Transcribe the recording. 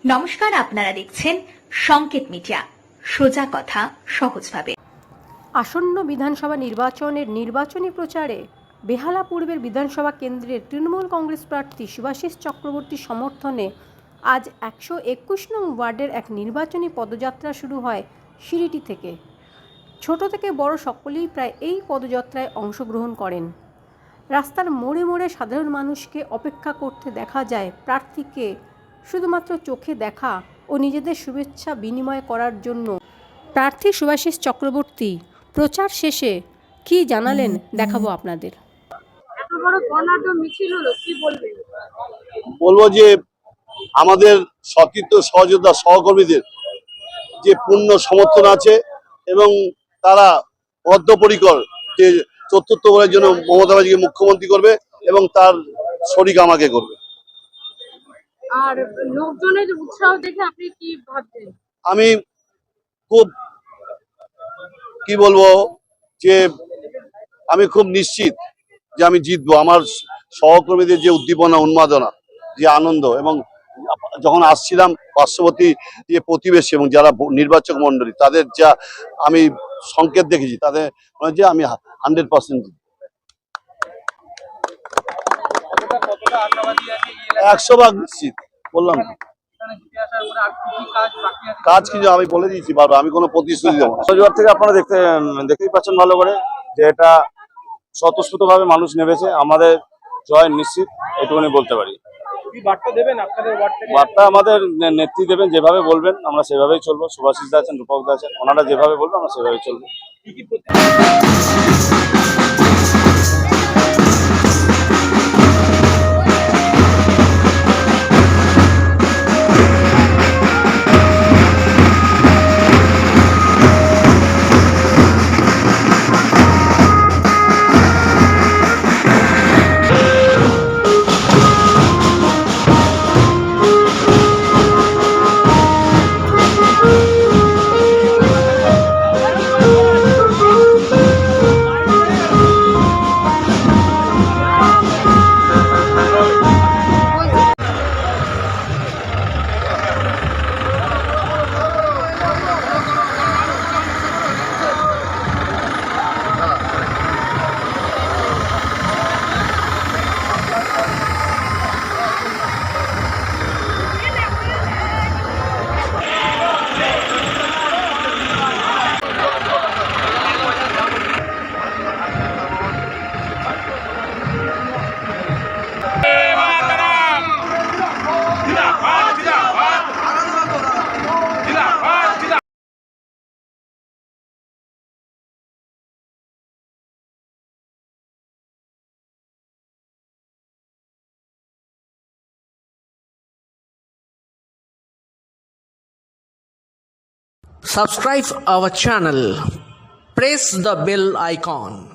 নমস্কার, আপনারা দেখছেন সংকেত মিডিয়া, সোজা কথা সহজভাবে। আসন্ন বিধানসভা নির্বাচনের নির্বাচনী প্রচারে বেহালা পূর্বের বিধানসভা কেন্দ্রের তৃণমূল কংগ্রেস প্রার্থী শুভাশিস চক্রবর্তীর সমর্থনে আজ 121 নং ওয়ার্ডের এক নির্বাচনী পদযাত্রা শুরু হয় সিরিটি থেকে। ছোট থেকে বড় সকলেই প্রায় এই পদযাত্রায় অংশগ্রহণ করেন। রাস্তার মোড়ে মোড়ে সাধারণ মানুষকে অপেক্ষা করতে দেখা যায় প্রার্থীকে শুধুমাত্র চোখে দেখা ও নিজেদের শুভেচ্ছা বিনিময় করার জন্য। প্রার্থী শুভাশিস চক্রবর্তী প্রচার শেষে কি জানালেন দেখাবো আপনাদের। এত বড় বর্ণাঢ্য মিছিল হলো, কি বলবেন? বলবো যে আমাদের সতীর্থ সহযোদ্ধা সহকর্মীদের যে পূর্ণ সমর্থন আছে এবং তারা বদ্ধপরিকর যে চতুর্থবারের জন্য মমতা ব্যানার্জিকে মুখ্যমন্ত্রী করবে এবং তার শরিক আমাকে করবে। আর লোকজনের উৎসাহ দেখে আপনি কি ভাবছেন? আমি খুব কি বলবো যে আমি খুব নিশ্চিত যে আমি জিতবো। আমার সহকর্মীদের যে উদ্দীপনা, উন্মাদনা, যে আনন্দ, এবং যখন আসছিলাম পার্শ্ববর্তী যে প্রতিবেশী এবং যারা নির্বাচক মন্ডলী তাদের যা আমি সংকেত দেখেছি, তাদের যে আমি 100% 100% নিশ্চিত। বললাম কাজ কিছু আমি বলে দিয়েছি বারবার, আমি কোনো প্রতিশ্রুতি দেবো না। রবিবার থেকে আপনারা দেখতেই পাচ্ছেন ভালো করে যে এটা স্বতঃস্ফূর্ত ভাবে মানুষ নেমেছে। আমাদের জয় নিশ্চিত, এটুকুনি বলতে পারি। বার্তা আমাদের নেত্রী দেবেন, যেভাবে বলবেন আমরা সেভাবেই চলবো। শুভাশিস দা আছেন, রূপক দা আছেন, ওনারা যেভাবে বলবেন আমরা সেভাবেই চলবো। Subscribe our channel. Press the bell icon.